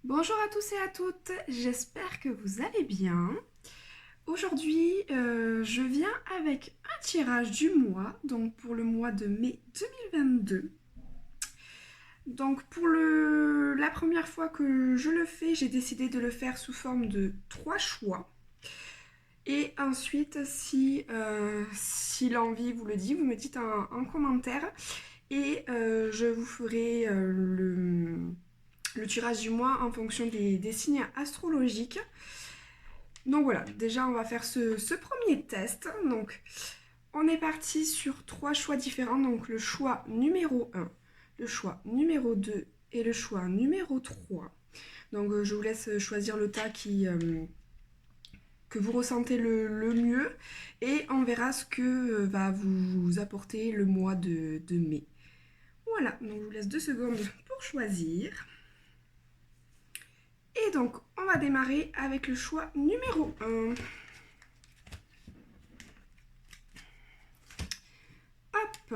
Bonjour à tous et à toutes, j'espère que vous allez bien. Aujourd'hui, je viens avec un tirage du mois, donc pour le mois de mai 2022. Donc pour la première fois que je le fais, j'ai décidé de le faire sous forme de 3 choix. Et ensuite, si l'envie vous le dit, vous me dites un commentaire et je vous ferai le tirage du mois en fonction des signes astrologiques. Donc voilà, déjà on va faire ce premier test. Donc on est parti sur 3 choix différents. Donc le choix numéro 1, le choix numéro 2 et le choix numéro 3. Donc je vous laisse choisir le tas que vous ressentez le mieux et on verra ce que va vous apporter le mois de mai. Voilà, donc je vous laisse 2 secondes pour choisir. Et donc on va démarrer avec le choix numéro 1. Hop,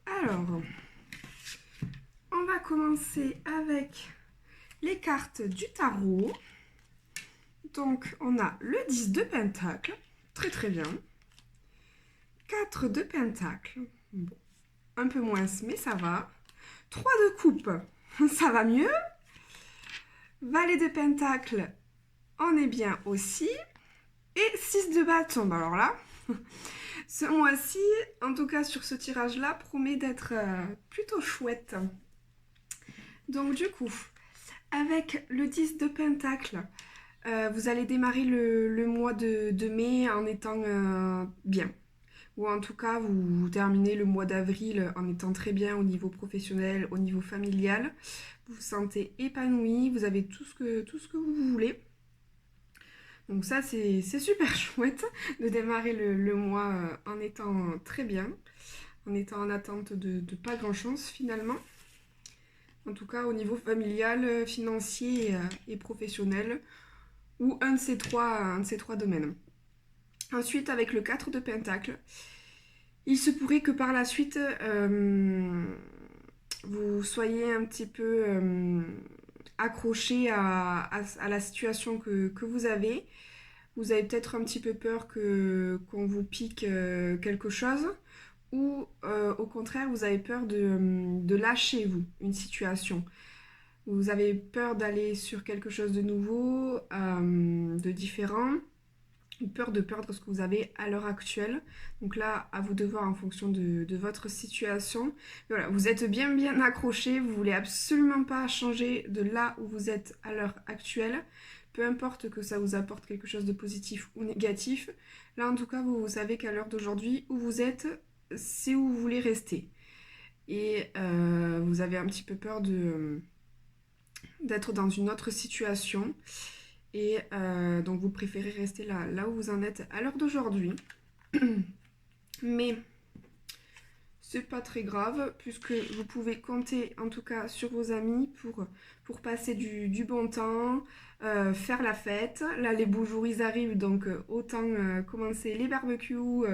alors on va commencer avec les cartes du tarot. Donc on a le 10 de pentacle, très très bien. 4 de pentacle, bon, un peu moins mais ça va. 3 de coupe, ça va mieux. Valet de pentacle, on est bien aussi. Et 6 de bâton, alors là, ce mois-ci, en tout cas sur ce tirage-là, promet d'être plutôt chouette. Donc du coup, avec le 10 de pentacle, vous allez démarrer le mois de mai en étant bien. Ou en tout cas, vous terminez le mois d'avril en étant très bien au niveau professionnel, au niveau familial. Vous vous sentez épanoui, vous avez tout ce que vous voulez. Donc ça, c'est super chouette de démarrer le mois en étant très bien, en étant en attente de pas grand-chose finalement. En tout cas, au niveau familial, financier et professionnel, ou un de ces trois domaines. Ensuite, avec le 4 de pentacle, il se pourrait que par la suite, vous soyez un petit peu accroché à la situation que vous avez. Vous avez peut-être un petit peu peur qu'on vous pique quelque chose, ou au contraire, vous avez peur de lâcher, vous, une situation. Vous avez peur d'aller sur quelque chose de nouveau, de différent, ou peur de perdre ce que vous avez à l'heure actuelle. Donc là, à vous de voir en fonction de votre situation. Mais voilà, vous êtes bien accroché, vous voulez absolument pas changer de là où vous êtes à l'heure actuelle. Peu importe que ça vous apporte quelque chose de positif ou négatif. Là, en tout cas, vous savez qu'à l'heure d'aujourd'hui, où vous êtes, c'est où vous voulez rester. Et vous avez un petit peu peur d'être dans une autre situation. Et donc vous préférez rester là où vous en êtes à l'heure d'aujourd'hui. Mais c'est pas très grave puisque vous pouvez compter en tout cas sur vos amis pour passer du bon temps, faire la fête. Là les beaux jours ils arrivent donc autant commencer les barbecues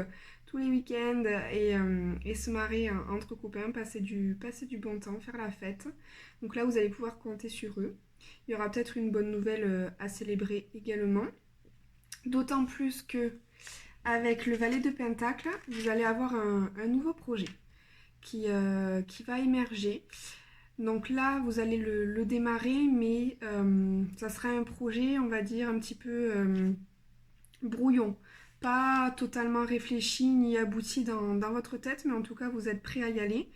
tous les week-ends et se marrer entre copains, passer du bon temps, faire la fête. Donc là vous allez pouvoir compter sur eux. Il y aura peut-être une bonne nouvelle à célébrer également. D'autant plus que avec le valet de pentacle, vous allez avoir un nouveau projet qui va émerger. Donc là, vous allez le démarrer, mais ça sera un projet, on va dire, un petit peu brouillon. Pas totalement réfléchi ni abouti dans votre tête, mais en tout cas, vous êtes prêt à y aller.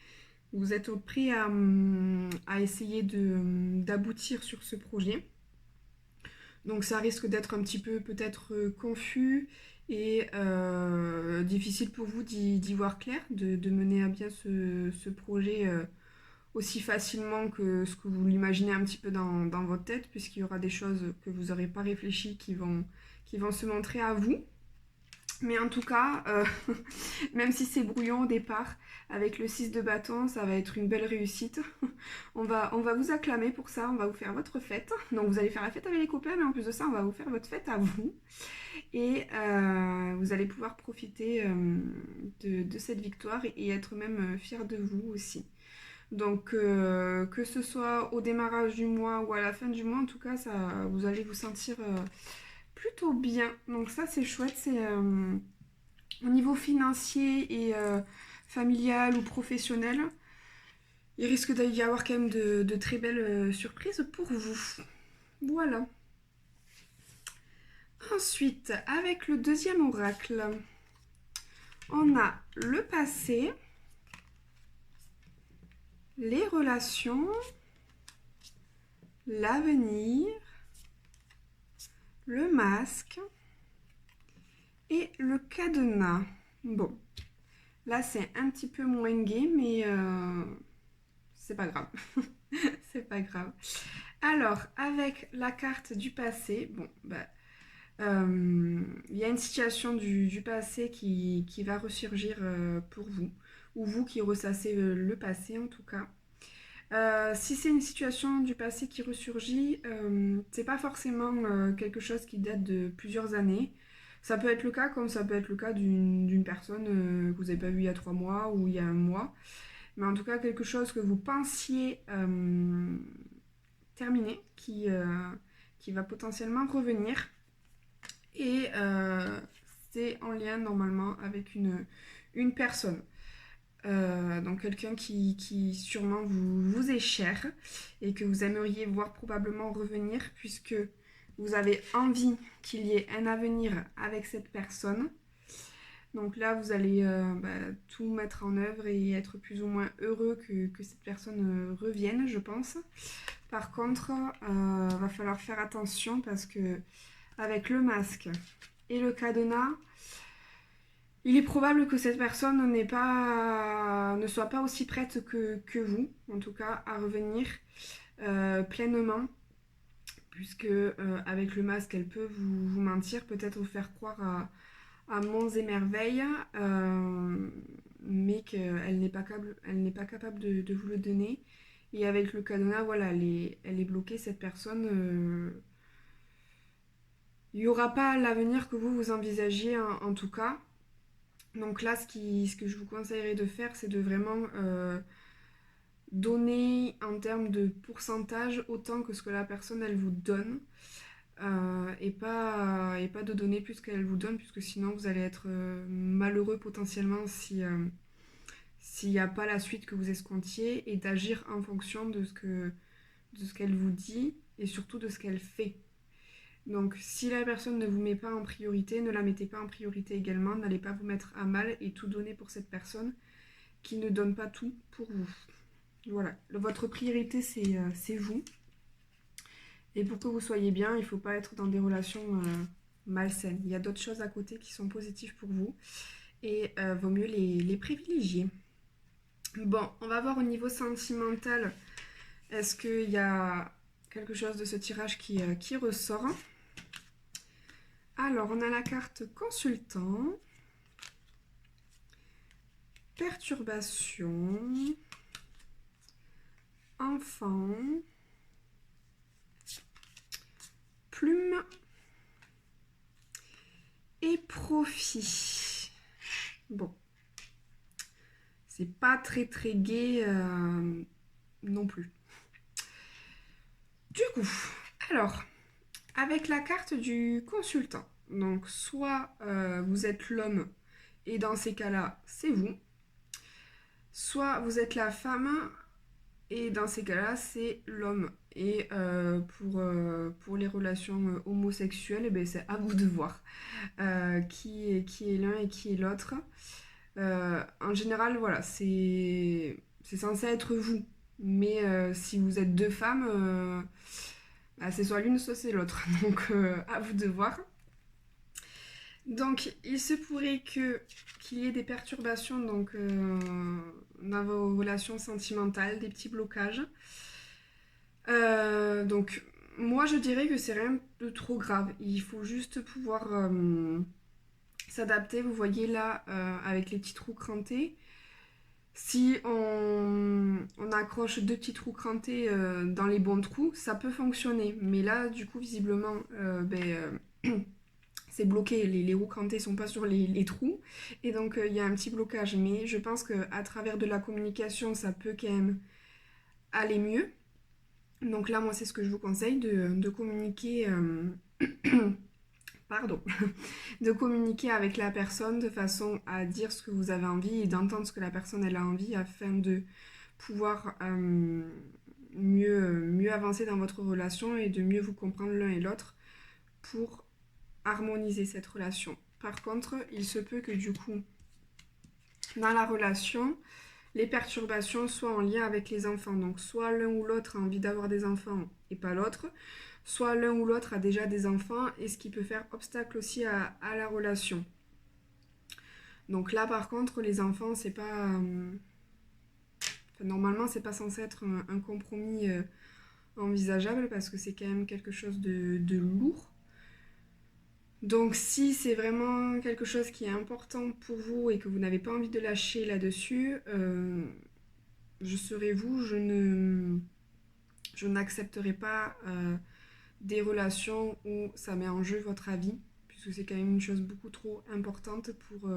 Vous êtes prêt à essayer d'aboutir sur ce projet. Donc ça risque d'être un petit peu peut-être confus et difficile pour vous d'y voir clair, de mener à bien ce projet aussi facilement que ce que vous l'imaginez un petit peu dans votre tête, puisqu'il y aura des choses que vous n'aurez pas réfléchi qui vont se montrer à vous. Mais en tout cas, même si c'est brouillon au départ, avec le 6 de bâton, ça va être une belle réussite. On va vous acclamer pour ça, on va vous faire votre fête. Donc vous allez faire la fête avec les copains, mais en plus de ça, on va vous faire votre fête à vous. Et vous allez pouvoir profiter de cette victoire et être même fiers de vous aussi. Donc que ce soit au démarrage du mois ou à la fin du mois, en tout cas, ça, vous allez vous sentir plutôt bien. Donc ça c'est chouette, c'est au niveau financier et familial ou professionnel. Il risque d'y avoir quand même de très belles surprises pour vous. Voilà. Ensuite, avec le deuxième oracle, on a le passé, les relations, l'avenir, le masque et le cadenas. Bon, là c'est un petit peu moins gai, mais c'est pas grave. C'est pas grave. Alors, avec la carte du passé, bon, bah, il y a une situation du passé qui va ressurgir pour vous, ou vous qui ressassez le passé en tout cas. Si c'est une situation du passé qui ressurgit, c'est pas forcément quelque chose qui date de plusieurs années. Ça peut être le cas comme ça peut être le cas d'une personne que vous n'avez pas vue il y a 3 mois ou il y a un mois. Mais en tout cas, quelque chose que vous pensiez terminer, qui va potentiellement revenir. Et c'est en lien normalement avec une personne. Donc quelqu'un qui sûrement vous est cher et que vous aimeriez voir probablement revenir puisque vous avez envie qu'il y ait un avenir avec cette personne. Donc là, vous allez tout mettre en œuvre et être plus ou moins heureux que cette personne revienne, je pense. Par contre, va falloir faire attention parce que avec le masque et le cadenas, il est probable que cette personne ne soit pas aussi prête que vous, en tout cas, à revenir pleinement, puisque avec le masque, elle peut vous mentir, peut-être vous faire croire à monts et merveilles, mais qu'elle n'est pas capable de vous le donner. Et avec le cadenas, voilà, elle est bloquée, cette personne. Il n'y aura pas l'avenir que vous envisagiez en tout cas. Donc là, ce que je vous conseillerais de faire, c'est de vraiment donner en termes de pourcentage autant que ce que la personne elle vous donne et pas de donner plus qu'elle vous donne puisque sinon vous allez être malheureux potentiellement si s'il n'y a pas la suite que vous escomptiez et d'agir en fonction de ce qu'elle vous dit et surtout de ce qu'elle fait. Donc si la personne ne vous met pas en priorité, ne la mettez pas en priorité également, n'allez pas vous mettre à mal et tout donner pour cette personne qui ne donne pas tout pour vous. Voilà, votre priorité c'est vous. Et pour que vous soyez bien, il ne faut pas être dans des relations malsaines. Il y a d'autres choses à côté qui sont positives pour vous et vaut mieux les privilégier. Bon, on va voir au niveau sentimental, est-ce qu'il y a quelque chose de ce tirage qui ressort? Alors, on a la carte consultant, perturbation, enfant, plume et profit. Bon, c'est pas très très gai non plus. Du coup, alors, avec la carte du consultant, donc soit vous êtes l'homme et dans ces cas-là, c'est vous, soit vous êtes la femme et dans ces cas-là, c'est l'homme. Et pour les relations homosexuelles, eh ben, c'est à vous de voir qui est l'un et qui est l'autre. En général, voilà, c'est censé être vous. Mais si vous êtes deux femmes, bah, c'est soit l'une, soit c'est l'autre. Donc, à vous de voir. Donc, il se pourrait qu'il y ait des perturbations donc, dans vos relations sentimentales, des petits blocages. Donc, moi, je dirais que c'est rien de trop grave. Il faut juste pouvoir s'adapter. Vous voyez là, avec les petits trous crantés, si on accroche deux petits trous crantés dans les bons trous, ça peut fonctionner. Mais là, du coup, visiblement, c'est bloqué. Les roues crantées sont pas sur les trous. Et donc, il y a un petit blocage. Mais je pense qu'à travers de la communication, ça peut quand même aller mieux. Donc là, moi, c'est ce que je vous conseille, de communiquer... pardon, de communiquer avec la personne de façon à dire ce que vous avez envie et d'entendre ce que la personne elle a envie afin de pouvoir mieux avancer dans votre relation et de mieux vous comprendre l'un et l'autre pour harmoniser cette relation. Par contre, il se peut que du coup, dans la relation, les perturbations soient en lien avec les enfants. Donc soit l'un ou l'autre a envie d'avoir des enfants et pas l'autre, soit l'un ou l'autre a déjà des enfants et ce qui peut faire obstacle aussi à la relation. Donc là par contre les enfants c'est pas... normalement c'est pas censé être un compromis envisageable parce que c'est quand même quelque chose de lourd. Donc si c'est vraiment quelque chose qui est important pour vous et que vous n'avez pas envie de lâcher là-dessus, je serai vous, je n'accepterai pas des relations où ça met en jeu votre avis, puisque c'est quand même une chose beaucoup trop importante pour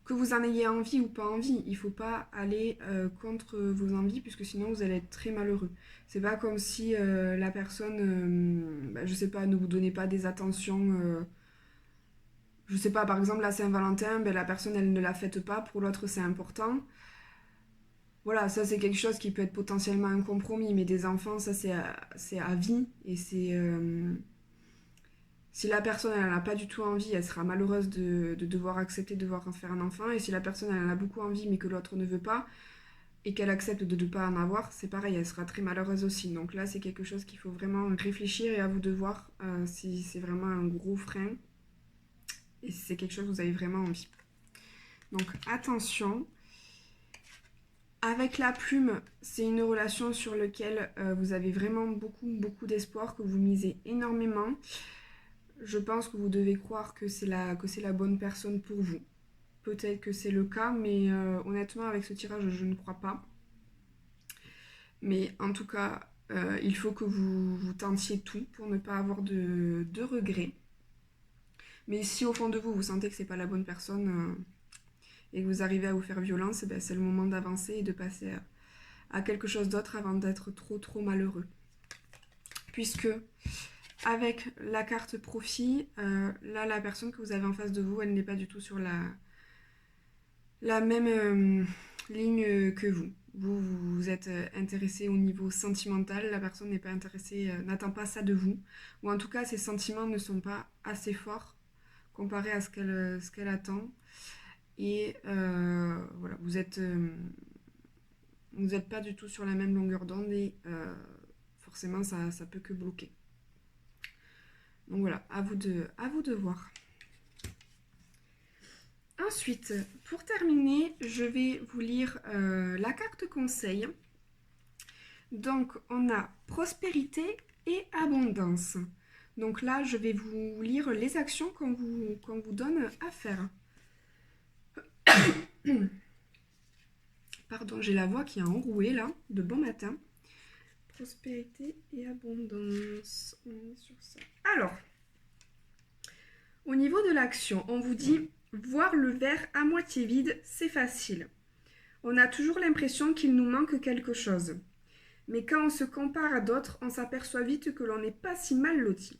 que vous en ayez envie ou pas envie. Il ne faut pas aller contre vos envies, puisque sinon vous allez être très malheureux. C'est pas comme si la personne, je sais pas, ne vous donnait pas des attentions. Je sais pas, par exemple la Saint-Valentin, la personne elle ne la fête pas, pour l'autre c'est important. Voilà, ça c'est quelque chose qui peut être potentiellement un compromis, mais des enfants, ça c'est à vie. Et c'est... si la personne elle n'a pas du tout envie, elle sera malheureuse de devoir accepter de devoir en faire un enfant. Et si la personne elle en a beaucoup envie, mais que l'autre ne veut pas, et qu'elle accepte de ne pas en avoir, c'est pareil, elle sera très malheureuse aussi. Donc là, c'est quelque chose qu'il faut vraiment réfléchir et à vous de voir si c'est vraiment un gros frein et si c'est quelque chose que vous avez vraiment envie. Donc attention. Avec la plume, c'est une relation sur laquelle vous avez vraiment beaucoup d'espoir, que vous misez énormément. Je pense que vous devez croire que c'est la bonne personne pour vous. Peut-être que c'est le cas, mais honnêtement, avec ce tirage, je ne crois pas. Mais en tout cas, il faut que vous tentiez tout pour ne pas avoir de regrets. Mais si au fond de vous, vous sentez que c'est pas la bonne personne et que vous arrivez à vous faire violence, c'est le moment d'avancer et de passer à quelque chose d'autre avant d'être trop malheureux. Puisque avec la carte profit, là la personne que vous avez en face de vous, elle n'est pas du tout sur la même ligne que vous. Vous êtes intéressé au niveau sentimental, la personne n'est pas intéressée, n'attend pas ça de vous. Ou en tout cas, ses sentiments ne sont pas assez forts comparé à ce qu'elle attend. Et voilà, vous êtes pas du tout sur la même longueur d'onde et forcément ça peut que bloquer. Donc voilà, à vous de voir. Ensuite, pour terminer, je vais vous lire la carte conseil. Donc on a prospérité et abondance. Donc là, je vais vous lire les actions qu'on vous donne à faire. Pardon, j'ai la voix qui a enroué là, de bon matin. Prospérité et abondance. On est sur ça. Alors, au niveau de l'action, on vous dit voir le verre à moitié vide, c'est facile. On a toujours l'impression qu'il nous manque quelque chose. Mais quand on se compare à d'autres, on s'aperçoit vite que l'on n'est pas si mal loti.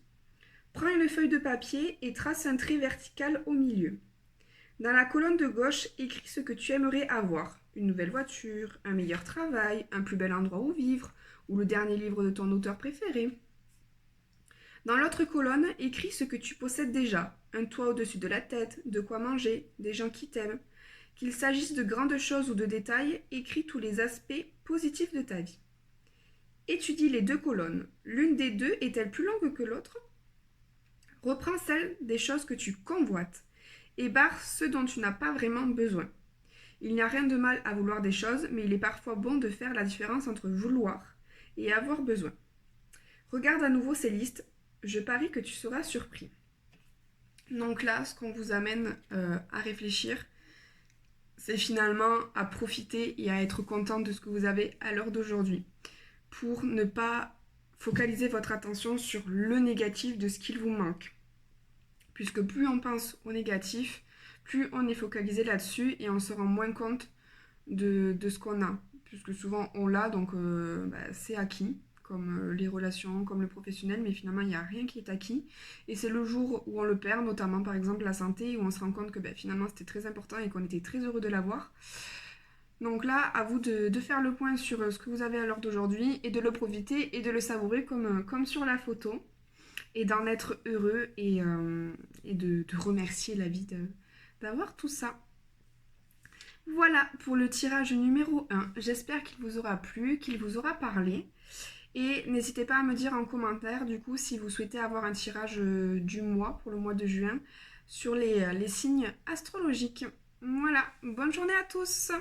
Prends une feuille de papier et trace un trait vertical au milieu. Dans la colonne de gauche, écris ce que tu aimerais avoir. Une nouvelle voiture, un meilleur travail, un plus bel endroit où vivre, ou le dernier livre de ton auteur préféré. Dans l'autre colonne, écris ce que tu possèdes déjà. Un toit au-dessus de la tête, de quoi manger, des gens qui t'aiment. Qu'il s'agisse de grandes choses ou de détails, écris tous les aspects positifs de ta vie. Étudie les deux colonnes. L'une des deux est-elle plus longue que l'autre ? Reprends celle des choses que tu convoites et barre ceux dont tu n'as pas vraiment besoin. Il n'y a rien de mal à vouloir des choses, mais il est parfois bon de faire la différence entre vouloir et avoir besoin. Regarde à nouveau ces listes, je parie que tu seras surpris. Donc là, ce qu'on vous amène à réfléchir, c'est finalement à profiter et à être content de ce que vous avez à l'heure d'aujourd'hui, pour ne pas focaliser votre attention sur le négatif de ce qu'il vous manque. Puisque plus on pense au négatif, plus on est focalisé là-dessus et on se rend moins compte de ce qu'on a. puisque souvent on l'a, donc c'est acquis, comme les relations, comme le professionnel, mais finalement il n'y a rien qui est acquis. Et c'est le jour où on le perd, notamment par exemple la santé, où on se rend compte que finalement c'était très important et qu'on était très heureux de l'avoir. Donc là, à vous de faire le point sur ce que vous avez à l'heure d'aujourd'hui et de le profiter et de le savourer comme sur la photo et d'en être heureux et de remercier la vie d'avoir tout ça. Voilà pour le tirage numéro 1. J'espère qu'il vous aura plu, qu'il vous aura parlé. Et n'hésitez pas à me dire en commentaire du coup si vous souhaitez avoir un tirage du mois pour le mois de juin sur les signes astrologiques. Voilà, bonne journée à tous!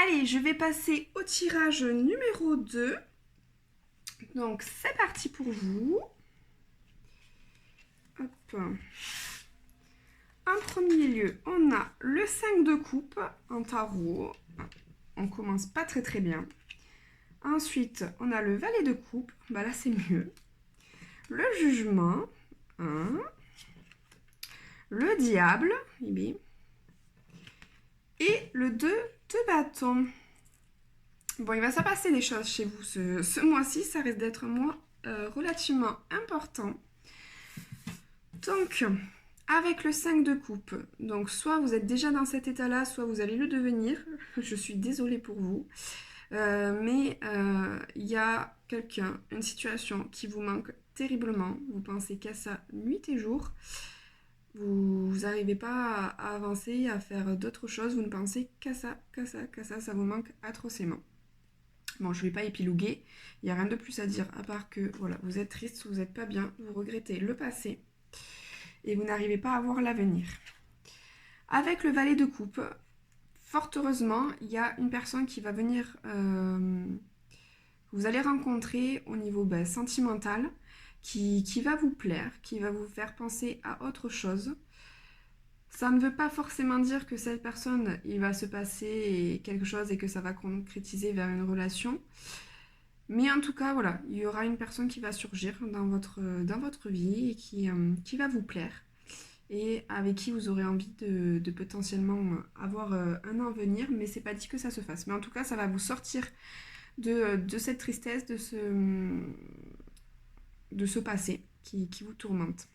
Allez, je vais passer au tirage numéro 2. Donc, c'est parti pour vous. Hop. En premier lieu, on a le 5 de coupe en tarot. On commence pas très très bien. Ensuite, on a le valet de coupe. Là, c'est mieux. Le jugement. Le diable. Et le 2 de bâton. Bon, il va se passer des choses chez vous ce mois-ci. Ça risque d'être un mois relativement important. Donc, avec le 5 de coupe, donc soit vous êtes déjà dans cet état-là, soit vous allez le devenir. Je suis désolée pour vous. Mais il y a quelqu'un, une situation qui vous manque terriblement. Vous pensez qu'à ça nuit et jour. Vous n'arrivez pas à avancer, à faire d'autres choses. Vous ne pensez qu'à ça, qu'à ça, qu'à ça. Ça vous manque atrocement. Bon, je ne vais pas épiloguer. Il n'y a rien de plus à dire à part que voilà, vous êtes triste, vous n'êtes pas bien, vous regrettez le passé et vous n'arrivez pas à voir l'avenir. Avec le valet de coupe, fort heureusement, il y a une personne qui va venir, vous allez rencontrer au niveau sentimental, qui va vous plaire, qui va vous faire penser à autre chose. Ça ne veut pas forcément dire que cette personne, il va se passer quelque chose et que ça va concrétiser vers une relation. Mais en tout cas, voilà, il y aura une personne qui va surgir dans votre vie et qui va vous plaire. Et avec qui vous aurez envie de potentiellement avoir un avenir, mais c'est pas dit que ça se fasse. Mais en tout cas, ça va vous sortir de cette tristesse, de ce passé qui vous tourmente.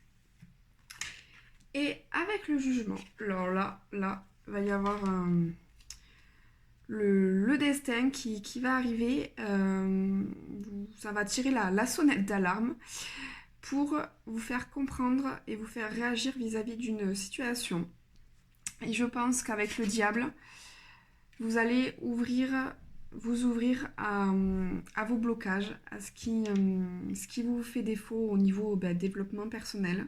Et avec le jugement, alors là, il va y avoir le destin qui va arriver. Ça va tirer la sonnette d'alarme pour vous faire comprendre et vous faire réagir vis-à-vis d'une situation. Et je pense qu'avec le diable, vous allez vous ouvrir à vos blocages, à ce qui vous fait défaut au niveau développement personnel.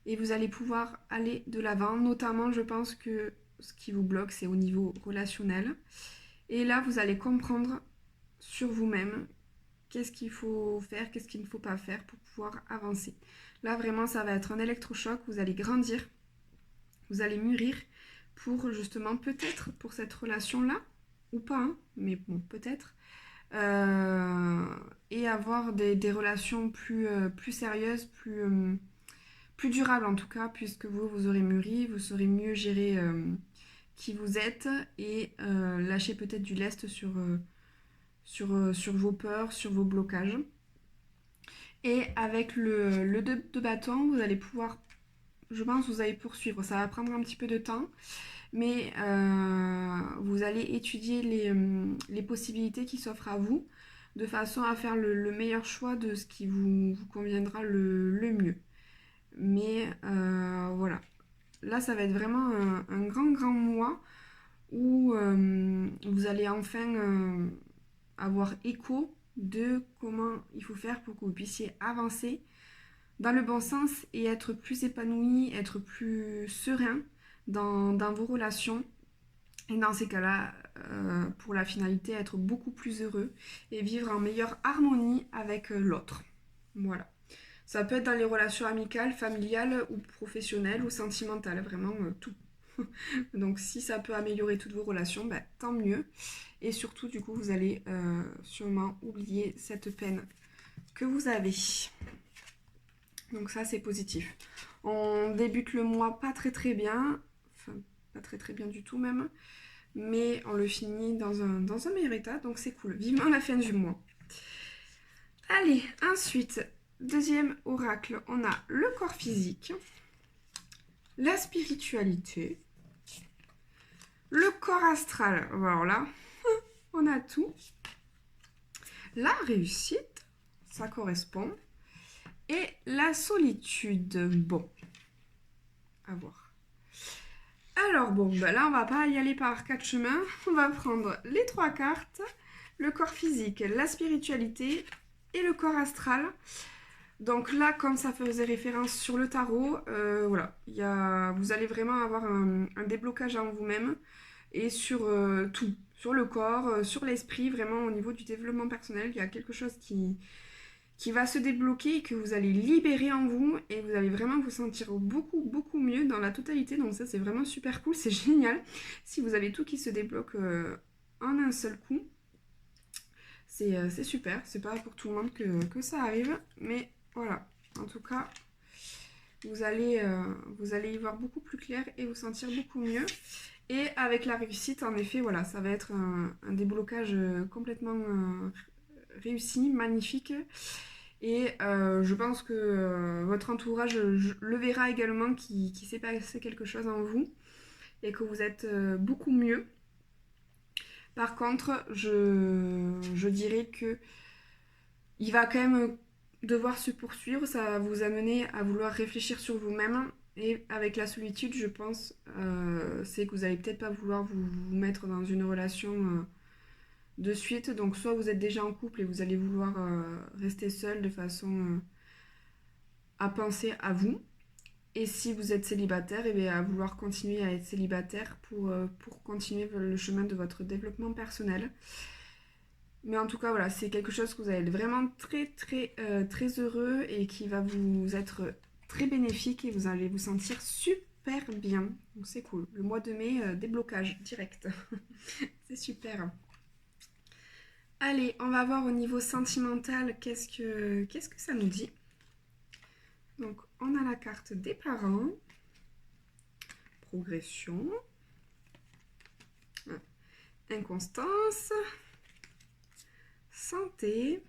Et vous allez pouvoir aller de l'avant. Notamment, je pense que ce qui vous bloque, c'est au niveau relationnel. Et là, vous allez comprendre sur vous-même qu'est-ce qu'il faut faire, qu'est-ce qu'il ne faut pas faire pour pouvoir avancer. Là, vraiment, ça va être un électrochoc. Vous allez grandir, vous allez mûrir pour justement, peut-être, pour cette relation-là, ou pas, hein, mais bon, peut-être, et avoir des relations plus sérieuses, plus durables en tout cas, puisque vous aurez mûri, vous saurez mieux gérer qui vous êtes et lâcher peut-être du lest sur vos peurs, sur vos blocages. Et avec le 2 de bâton, vous allez pouvoir, je pense, vous allez poursuivre. Ça va prendre un petit peu de temps, mais vous allez étudier les possibilités qui s'offrent à vous, de façon à faire le meilleur choix de ce qui vous conviendra le mieux. Mais voilà. Là, ça va être vraiment un grand mois où vous allez enfin avoir écho de comment il faut faire pour que vous puissiez avancer dans le bon sens et être plus épanoui, être plus serein dans vos relations. Et dans ces cas-là, pour la finalité, être beaucoup plus heureux et vivre en meilleure harmonie avec l'autre. Voilà. Ça peut être dans les relations amicales, familiales ou professionnelles ou sentimentales, vraiment tout. Donc si ça peut améliorer toutes vos relations, bah, tant mieux. Et surtout, du coup, vous allez sûrement oublier cette peine que vous avez. Donc ça, c'est positif. On débute le mois pas très très bien, enfin pas très très bien du tout même, mais on le finit dans un meilleur état, donc c'est cool. Vivement la fin du mois. Allez, ensuite, deuxième oracle, on a le corps physique, la spiritualité, le corps astral, alors là, on a tout. La réussite, ça correspond. Et la solitude, bon, à voir. Alors bon, bah là on va pas y aller par 4 chemins, on va prendre les 3 cartes, le corps physique, la spiritualité et le corps astral. Donc là, comme ça faisait référence sur le tarot, voilà, vous allez vraiment avoir un déblocage en vous-même et sur tout, sur le corps, sur l'esprit, vraiment au niveau du développement personnel, il y a quelque chose qui va se débloquer et que vous allez libérer en vous et vous allez vraiment vous sentir beaucoup beaucoup mieux dans la totalité. Donc ça c'est vraiment super cool, c'est génial. Si vous avez tout qui se débloque en un seul coup, c'est super. C'est pas pour tout le monde que ça arrive, mais voilà. En tout cas, vous allez y voir beaucoup plus clair et vous sentir beaucoup mieux. Et avec la réussite, en effet, voilà, ça va être un déblocage complètement réussi, magnifique. Et je pense que votre entourage le verra également, qui s'est passé quelque chose en vous et que vous êtes beaucoup mieux. Par contre, je dirais que il va quand même devoir se poursuivre, ça va vous amener à vouloir réfléchir sur vous-même. Et avec la solitude, je pense, c'est que vous n'allez peut-être pas vouloir vous mettre dans une relation de suite. Donc soit vous êtes déjà en couple et vous allez vouloir rester seul de façon à penser à vous. Et si vous êtes célibataire, et bien à vouloir continuer à être célibataire pour continuer le chemin de votre développement personnel. Mais en tout cas, voilà, c'est quelque chose que vous allez être vraiment très, très, très heureux et qui va vous être très bénéfique et vous allez vous sentir super bien. Donc c'est cool. Le mois de mai, déblocage direct. C'est super. Allez, on va voir au niveau sentimental qu'est-ce que ça nous dit. Donc, on a la carte des parents, progression, inconstance, santé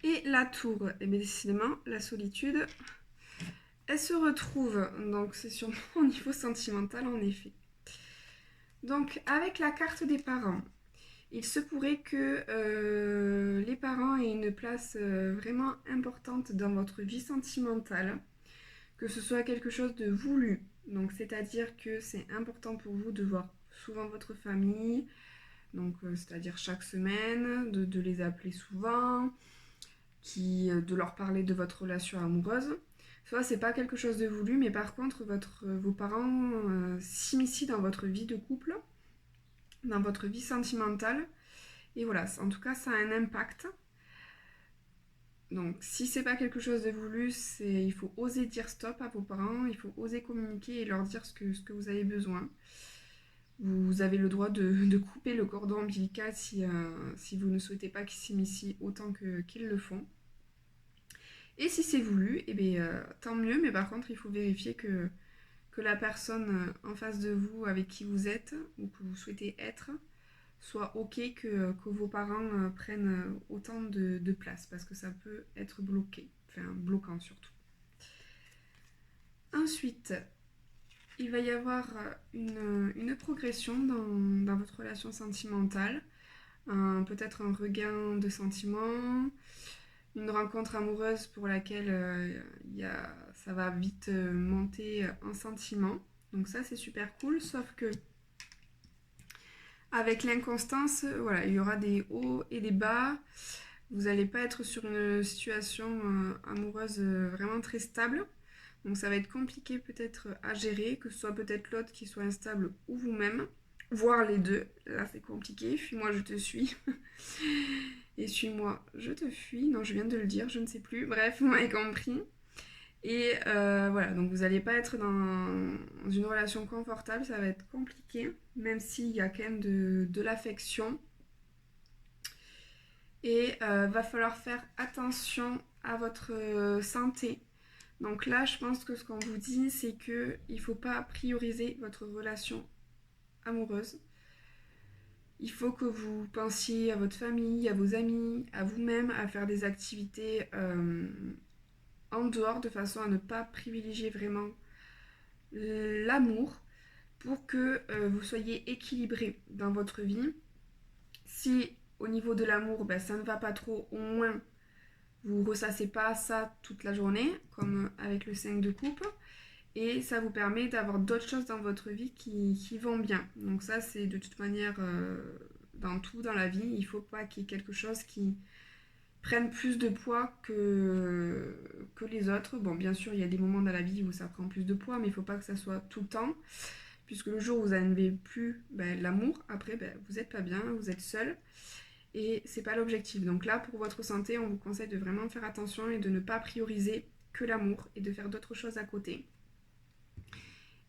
et la tour. Et bien décidément, la solitude, elle se retrouve. Donc, c'est sûrement au niveau sentimental, en effet. Donc, avec la carte des parents, il se pourrait que les parents aient une place vraiment importante dans votre vie sentimentale, que ce soit quelque chose de voulu. Donc c'est-à-dire que c'est important pour vous de voir souvent votre famille, donc c'est-à-dire chaque semaine, de les appeler souvent, de leur parler de votre relation amoureuse. Soit c'est pas quelque chose de voulu, mais par contre vos parents s'immiscient dans votre vie de couple, dans votre vie sentimentale. Et voilà, en tout cas, ça a un impact. Donc, si c'est pas quelque chose de voulu, il faut oser dire stop à vos parents, il faut oser communiquer et leur dire ce que vous avez besoin. Vous avez le droit de couper le cordon ombilical si vous ne souhaitez pas qu'ils s'immiscient autant qu'ils le font. Et si c'est voulu, eh bien, tant mieux, mais par contre, il faut vérifier que la personne en face de vous, avec qui vous êtes ou que vous souhaitez être, soit ok que vos parents prennent autant de place, parce que ça peut être bloqué, enfin bloquant surtout. Ensuite, il va y avoir une progression dans votre relation sentimentale, peut-être un regain de sentiments, une rencontre amoureuse pour laquelle ça va vite monter en sentiment. Donc ça c'est super cool, sauf que avec l'inconstance, voilà, il y aura des hauts et des bas. Vous n'allez pas être sur une situation amoureuse vraiment très stable. Donc ça va être compliqué peut-être à gérer, que ce soit peut-être l'autre qui soit instable ou vous-même, voire les deux. Là c'est compliqué, fuis-moi je te suis. Et suis-moi, je te fuis. Non, je viens de le dire, je ne sais plus. Bref, vous m'avez compris. Et voilà, donc vous n'allez pas être dans une relation confortable, ça va être compliqué, même s'il y a quand même de l'affection. Et va falloir faire attention à votre santé. Donc là, je pense que ce qu'on vous dit, c'est qu'il ne faut pas prioriser votre relation amoureuse. Il faut que vous pensiez à votre famille, à vos amis, à vous-même, à faire des activités en dehors de façon à ne pas privilégier vraiment l'amour pour que vous soyez équilibré dans votre vie. Si au niveau de l'amour, ben, ça ne va pas trop, au moins vous ressassez pas ça toute la journée, comme avec le 5 de coupe. Et ça vous permet d'avoir d'autres choses dans votre vie qui vont bien. Donc ça, c'est de toute manière dans tout, dans la vie. Il ne faut pas qu'il y ait quelque chose qui prenne plus de poids que les autres. Bon, bien sûr, il y a des moments dans la vie où ça prend plus de poids, mais il ne faut pas que ça soit tout le temps. Puisque le jour où vous n'avez plus l'amour, après, vous n'êtes pas bien, vous êtes seul. Et c'est pas l'objectif. Donc là, pour votre santé, on vous conseille de vraiment faire attention et de ne pas prioriser que l'amour et de faire d'autres choses à côté.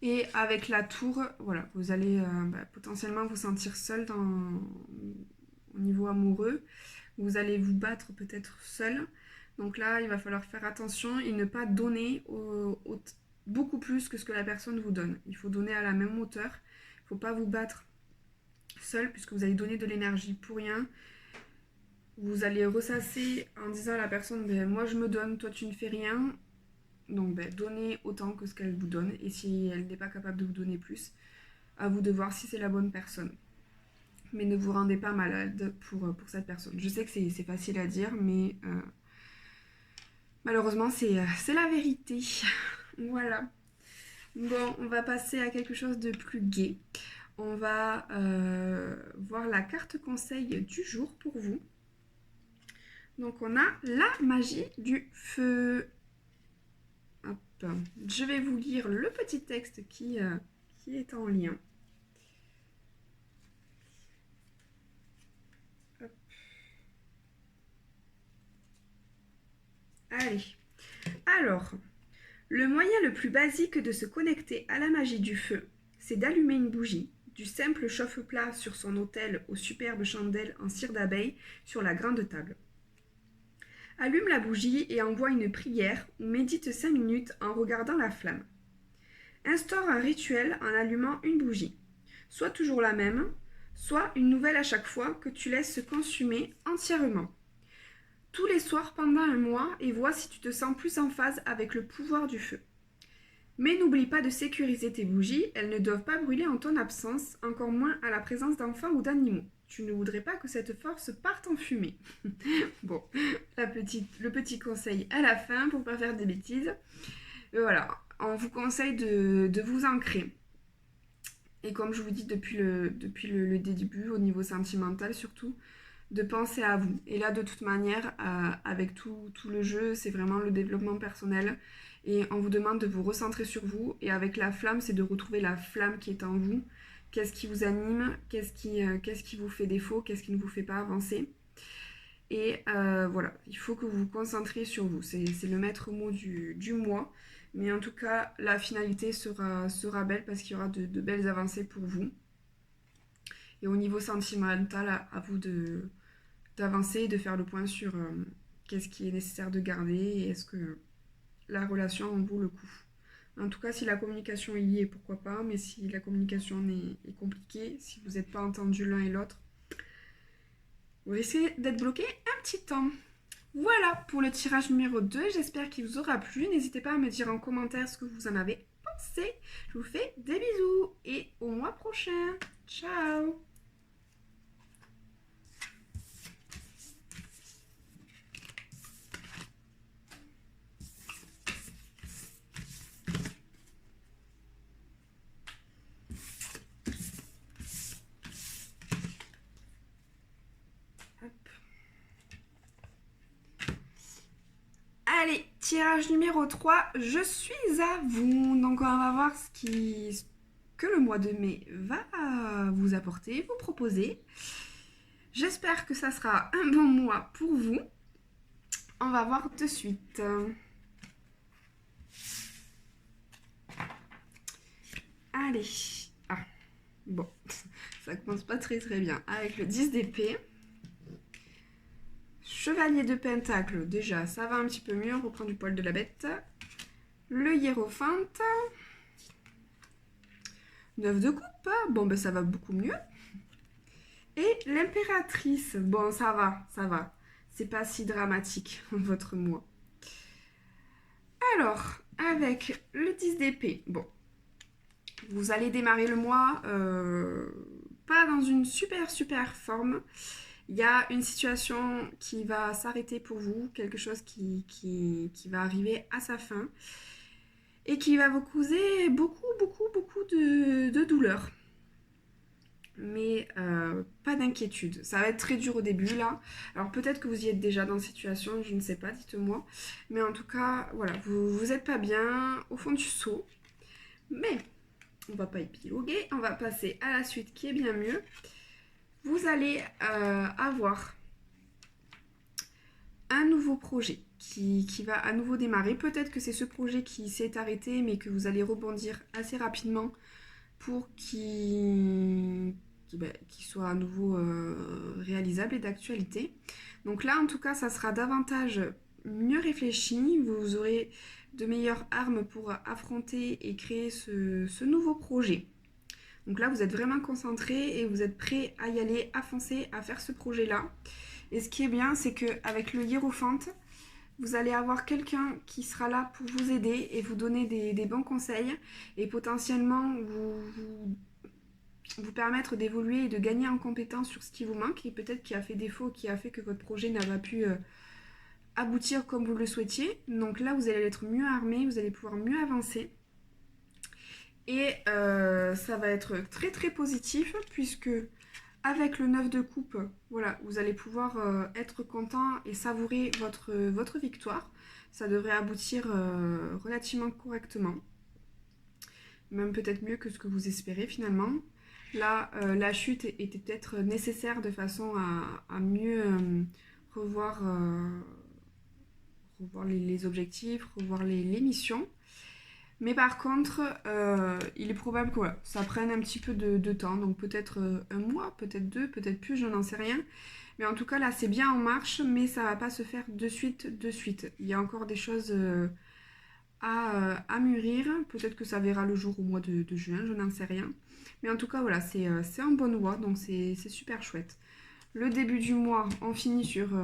Et avec la tour, voilà, vous allez potentiellement vous sentir seul au niveau amoureux. Vous allez vous battre peut-être seul. Donc là, il va falloir faire attention et ne pas donner beaucoup plus que ce que la personne vous donne. Il faut donner à la même hauteur. Il ne faut pas vous battre seul puisque vous allez donner de l'énergie pour rien. Vous allez ressasser en disant à la personne moi je me donne, toi tu ne fais rien. Donc donnez autant que ce qu'elle vous donne. Et si elle n'est pas capable de vous donner plus, à vous de voir si c'est la bonne personne. Mais ne vous rendez pas malade pour cette personne. Je sais que c'est facile à dire, mais malheureusement c'est la vérité. Voilà. Bon, on va passer à quelque chose de plus gai. On va voir la carte conseil du jour pour vous. Donc on a la magie du feu. Hop. Je vais vous lire le petit texte qui est en lien. Hop. Allez. Alors, le moyen le plus basique de se connecter à la magie du feu, c'est d'allumer une bougie, du simple chauffe-plat sur son autel aux superbes chandelles en cire d'abeille sur la grande table. Allume la bougie et envoie une prière ou médite 5 minutes en regardant la flamme. Instaure un rituel en allumant une bougie, soit toujours la même, soit une nouvelle à chaque fois que tu laisses se consumer entièrement. Tous les soirs pendant un mois et vois si tu te sens plus en phase avec le pouvoir du feu. Mais n'oublie pas de sécuriser tes bougies, elles ne doivent pas brûler en ton absence, encore moins à la présence d'enfants ou d'animaux. Tu ne voudrais pas que cette force parte en fumée. Bon, le petit conseil à la fin pour ne pas faire des bêtises. Voilà, on vous conseille de vous ancrer. Et comme je vous dis depuis le début, au niveau sentimental surtout, de penser à vous. Et là, de toute manière, avec tout le jeu, c'est vraiment le développement personnel. Et on vous demande de vous recentrer sur vous. Et avec la flamme, c'est de retrouver la flamme qui est en vous. Qu'est-ce qui vous anime? Qu'est-ce qui vous fait défaut? Qu'est-ce qui ne vous fait pas avancer? Et voilà, il faut que vous vous concentriez sur vous. C'est le maître mot du mois. Mais en tout cas, la finalité sera belle parce qu'il y aura de belles avancées pour vous. Et au niveau sentimental, à vous d'avancer et de faire le point sur qu'est-ce qui est nécessaire de garder et est-ce que la relation en vaut le coup. En tout cas, si la communication y est, pourquoi pas, mais si la communication est compliquée, si vous n'êtes pas entendus l'un et l'autre, vous risquez d'être bloqué un petit temps. Voilà pour le tirage numéro 2, j'espère qu'il vous aura plu. N'hésitez pas à me dire en commentaire ce que vous en avez pensé. Je vous fais des bisous et au mois prochain. Ciao! Allez, tirage numéro 3, je suis à vous. Donc on va voir ce que le mois de mai va vous apporter, vous proposer. J'espère que ça sera un bon mois pour vous. On va voir de suite. Allez. Ah, bon. Ça commence pas très très bien. Avec le 10 d'épée. Chevalier de pentacle, déjà, ça va un petit peu mieux. On reprend du poil de la bête. Le hiérophante. 9 de coupe. Bon, ben ça va beaucoup mieux. Et l'impératrice. Bon, ça va, ça va. C'est pas si dramatique, votre mois. Alors, avec le 10 d'épée, bon, vous allez démarrer le mois pas dans une super forme. Il y a une situation qui va s'arrêter pour vous, quelque chose qui va arriver à sa fin et qui va vous causer beaucoup de douleur. Mais pas d'inquiétude. Ça va être très dur au début là. Alors peut-être que vous y êtes déjà dans cette situation, je ne sais pas, dites-moi. Mais en tout cas, voilà, vous n'êtes pas bien au fond du seau. Mais on va pas épiloguer, on va passer à la suite qui est bien mieux. Vous allez avoir un nouveau projet qui va à nouveau démarrer. Peut-être que c'est ce projet qui s'est arrêté mais que vous allez rebondir assez rapidement pour qu'il soit à nouveau réalisable et d'actualité. Donc là, en tout cas, ça sera davantage mieux réfléchi. Vous aurez de meilleures armes pour affronter et créer ce nouveau projet. Donc là, vous êtes vraiment concentré et vous êtes prêt à y aller, à foncer, à faire ce projet-là. Et ce qui est bien, c'est qu'avec le hiérophante, vous allez avoir quelqu'un qui sera là pour vous aider et vous donner des bons conseils et potentiellement vous permettre d'évoluer et de gagner en compétence sur ce qui vous manque et peut-être qui a fait défaut, qui a fait que votre projet n'a pas pu aboutir comme vous le souhaitiez. Donc là, vous allez être mieux armé, vous allez pouvoir mieux avancer. Et ça va être très positif puisque avec le 9 de coupe, voilà, vous allez pouvoir être content et savourer votre victoire. Ça devrait aboutir relativement correctement. Même peut-être mieux que ce que vous espérez finalement. Là, la chute était peut-être nécessaire de façon à mieux revoir les objectifs, revoir les missions. Mais par contre, il est probable que voilà, ça prenne un petit peu de temps. Donc peut-être un mois, peut-être deux, peut-être plus, je n'en sais rien. Mais en tout cas, là, c'est bien en marche, mais ça ne va pas se faire de suite. Il y a encore des choses à mûrir. Peut-être que ça verra le jour au mois de juin, je n'en sais rien. Mais en tout cas, voilà, c'est en bonne voie, donc c'est super chouette. Le début du mois, on finit sur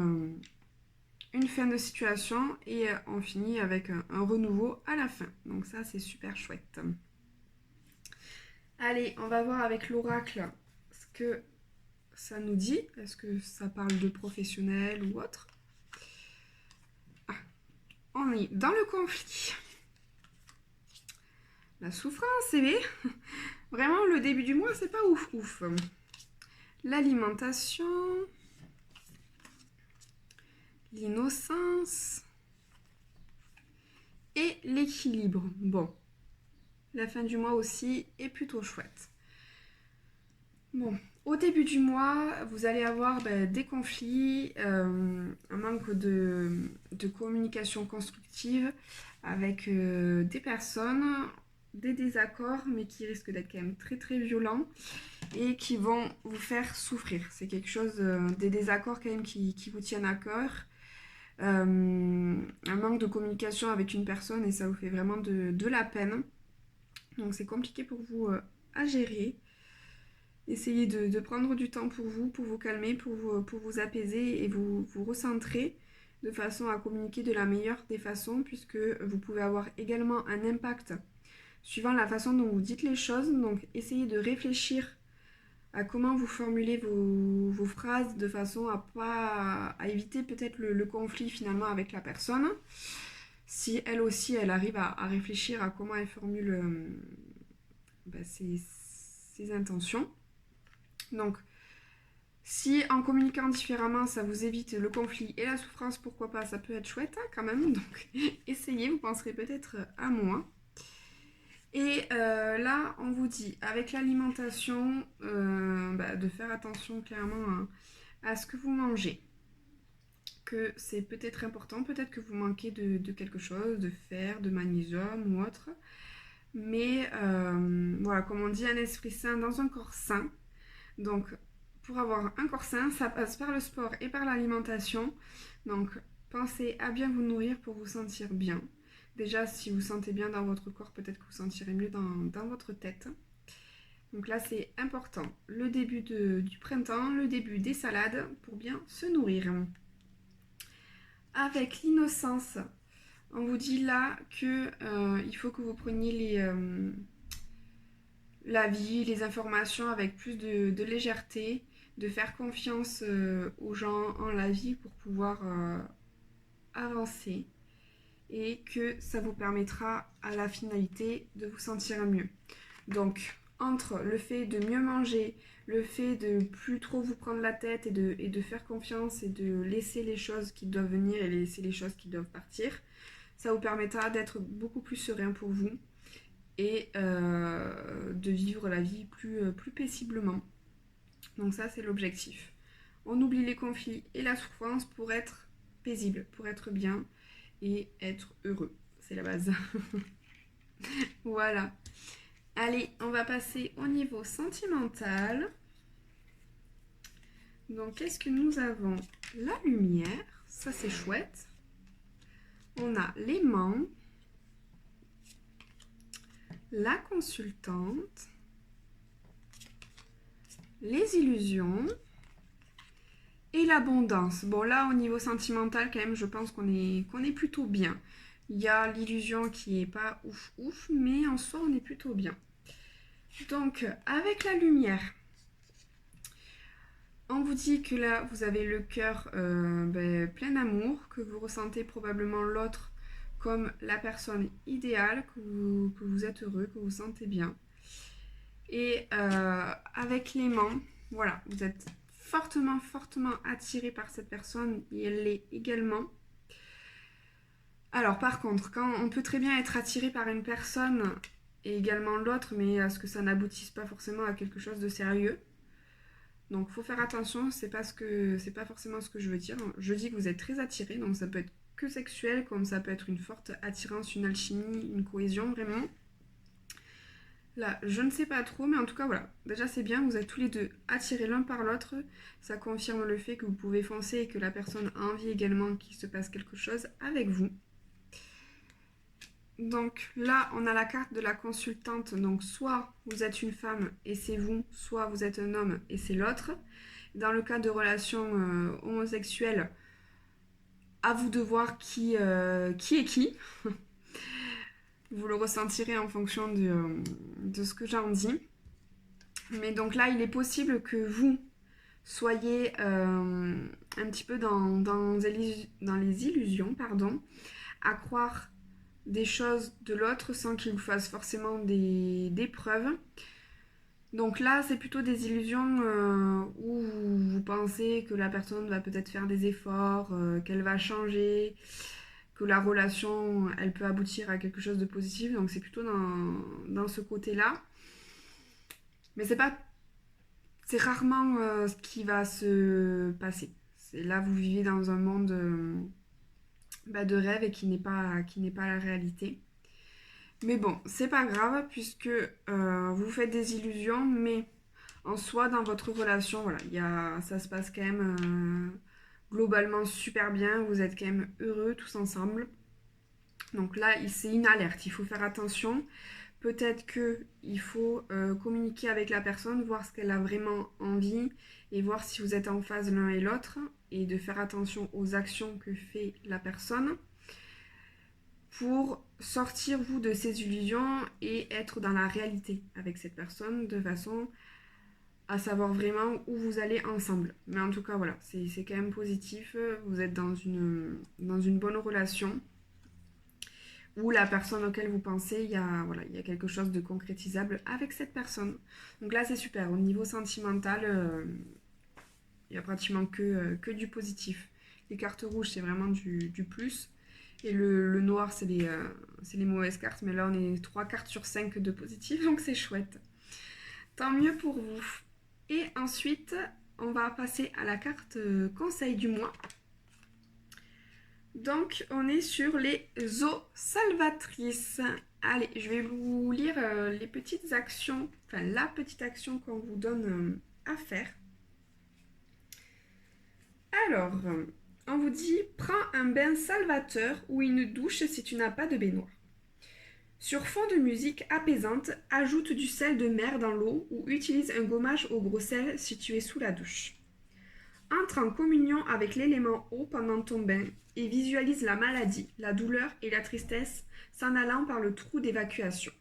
une fin de situation et on finit avec un renouveau à la fin. Donc ça, c'est super chouette. Allez, on va voir avec l'oracle ce que ça nous dit. Est-ce que ça parle de professionnel ou autre? Ah, on est dans le conflit. La souffrance, c'est vraiment le début du mois, c'est pas ouf. L'alimentation, l'innocence et l'équilibre. Bon, la fin du mois aussi est plutôt chouette. Bon, au début du mois, vous allez avoir des conflits, un manque de communication constructive avec des personnes, des désaccords, mais qui risquent d'être quand même très violents et qui vont vous faire souffrir. C'est quelque chose, des désaccords quand même qui vous tiennent à cœur. Un manque de communication avec une personne et ça vous fait vraiment de la peine. Donc c'est compliqué pour vous à gérer. Essayez de prendre du temps pour vous calmer, pour vous apaiser et vous recentrer de façon à communiquer de la meilleure des façons puisque vous pouvez avoir également un impact suivant la façon dont vous dites les choses. Donc essayez de réfléchir à comment vous formulez vos phrases de façon à éviter peut-être le conflit finalement avec la personne. Si elle aussi, elle arrive à réfléchir à comment elle formule ses intentions. Donc, si en communiquant différemment, ça vous évite le conflit et la souffrance, pourquoi pas, ça peut être chouette hein, quand même. Donc, essayez, vous penserez peut-être à moi. Et là, on vous dit, avec l'alimentation, de faire attention clairement à ce que vous mangez. Que c'est peut-être important, peut-être que vous manquez de quelque chose, de fer, de magnésium ou autre. Mais voilà, comme on dit, un esprit sain dans un corps sain. Donc, pour avoir un corps sain, ça passe par le sport et par l'alimentation. Donc, pensez à bien vous nourrir pour vous sentir bien. Déjà, si vous vous sentez bien dans votre corps, peut-être que vous sentirez mieux dans votre tête. Donc là, c'est important. Le début du printemps, le début des salades pour bien se nourrir. Avec l'innocence, on vous dit là que il faut que vous preniez la vie, les informations avec plus de légèreté, de faire confiance aux gens en la vie pour pouvoir avancer et que ça vous permettra à la finalité de vous sentir mieux. Donc, entre le fait de mieux manger, le fait de plus trop vous prendre la tête et de faire confiance et de laisser les choses qui doivent venir et laisser les choses qui doivent partir, ça vous permettra d'être beaucoup plus serein pour vous et de vivre la vie plus paisiblement. Donc ça, c'est l'objectif. On oublie les conflits et la souffrance pour être paisible, pour être bien et être heureux. C'est la base. Voilà. Allez, on va passer au niveau sentimental. Donc, qu'est-ce que nous avons? La lumière, ça c'est chouette. On a l'aimant, la consultante, les illusions et l'abondance. Bon, là, au niveau sentimental, quand même, je pense qu'on est plutôt bien. Il y a l'illusion qui est pas ouf, mais en soi, on est plutôt bien. Donc, avec la lumière, on vous dit que là, vous avez le cœur plein d'amour, que vous ressentez probablement l'autre comme la personne idéale, que vous êtes heureux, que vous vous sentez bien. Et avec l'aimant, voilà, vous êtes fortement attiré par cette personne et elle l'est également. Alors par contre, quand on peut très bien être attiré par une personne et également l'autre, mais à ce que ça n'aboutisse pas forcément à quelque chose de sérieux. Donc faut faire attention, c'est pas forcément ce que je veux dire. Je dis que vous êtes très attiré, donc ça peut être que sexuel, comme ça peut être une forte attirance, une alchimie, une cohésion vraiment. Là, je ne sais pas trop, mais en tout cas voilà. Déjà c'est bien, vous êtes tous les deux attirés l'un par l'autre. Ça confirme le fait que vous pouvez foncer et que la personne a envie également qu'il se passe quelque chose avec vous. Donc là, on a la carte de la consultante. Donc soit vous êtes une femme et c'est vous, soit vous êtes un homme et c'est l'autre. Dans le cas de relations homosexuelles, à vous de voir qui est qui. Vous le ressentirez en fonction de ce que j'en dis. Mais donc là, il est possible que vous soyez un petit peu dans les illusions, à croire des choses de l'autre sans qu'il vous fasse forcément des preuves. Donc là, c'est plutôt des illusions où vous pensez que la personne va peut-être faire des efforts, qu'elle va changer, que la relation, elle peut aboutir à quelque chose de positif. Donc c'est plutôt dans ce côté-là. Mais c'est rarement ce qui va se passer. Là, vous vivez dans un monde de rêve et qui n'est pas la réalité. Mais bon, c'est pas grave puisque vous faites des illusions, mais en soi, dans votre relation, voilà, ça se passe quand même globalement super bien. Vous êtes quand même heureux tous ensemble. Donc là, c'est une alerte, il faut faire attention. Peut-être qu'il faut communiquer avec la personne, voir ce qu'elle a vraiment envie et voir si vous êtes en phase l'un et l'autre et de faire attention aux actions que fait la personne pour sortir vous de ces illusions et être dans la réalité avec cette personne de façon à savoir vraiment où vous allez ensemble. Mais en tout cas, voilà, c'est quand même positif. Vous êtes dans une bonne relation où la personne auquel vous pensez, il y a quelque chose de concrétisable avec cette personne. Donc là, c'est super. Au niveau sentimental, il n'y a pratiquement que du positif. Les cartes rouges, c'est vraiment du plus. Et le noir, c'est les mauvaises cartes. Mais là, on est 3 cartes sur 5 de positif, donc c'est chouette. Tant mieux pour vous. Et ensuite, on va passer à la carte conseil du mois. Donc, on est sur les eaux salvatrices. Allez, je vais vous lire les petites actions, enfin la petite action qu'on vous donne à faire. Alors, on vous dit, prends un bain salvateur ou une douche si tu n'as pas de baignoire. Sur fond de musique apaisante, ajoute du sel de mer dans l'eau ou utilise un gommage au gros sel si tu es sous la douche. Entre en communion avec l'élément eau pendant ton bain et visualise la maladie, la douleur et la tristesse s'en allant par le trou d'évacuation.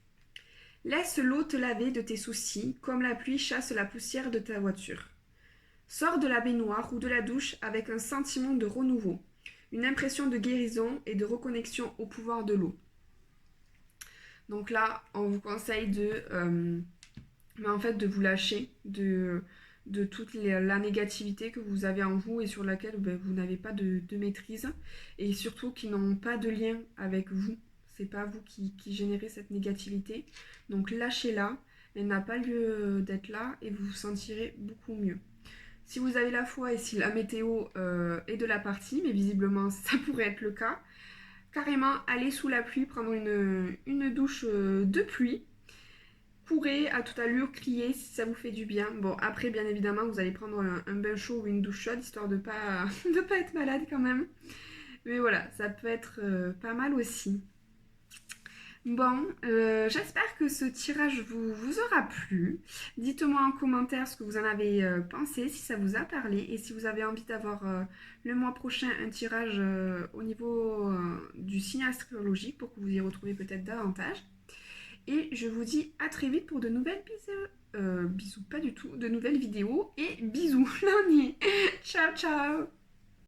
Laisse l'eau te laver de tes soucis comme la pluie chasse la poussière de ta voiture. Sors de la baignoire ou de la douche avec un sentiment de renouveau, une impression de guérison et de reconnexion au pouvoir de l'eau. Donc là, on vous conseille de vous lâcher de toute la négativité que vous avez en vous et sur laquelle vous n'avez pas de maîtrise et surtout qui n'ont pas de lien avec vous. C'est pas vous qui générez cette négativité. Donc lâchez-la, elle n'a pas lieu d'être là et vous vous sentirez beaucoup mieux. Si vous avez la foi et si la météo est de la partie, mais visiblement ça pourrait être le cas, carrément allez sous la pluie, prendre une douche de pluie. Courez à toute allure, criez si ça vous fait du bien. Bon, après, bien évidemment, vous allez prendre un bain chaud ou une douche chaude, histoire de pas être malade quand même. Mais voilà, ça peut être pas mal aussi. Bon, j'espère que ce tirage vous aura plu. Dites-moi en commentaire ce que vous en avez pensé, si ça vous a parlé. Et si vous avez envie d'avoir le mois prochain un tirage au niveau du signe astrologique pour que vous y retrouviez peut-être davantage. Et je vous dis à très vite pour de nouvelles bisous pas du tout, de nouvelles vidéos et bisous, là on y est. Ciao ciao.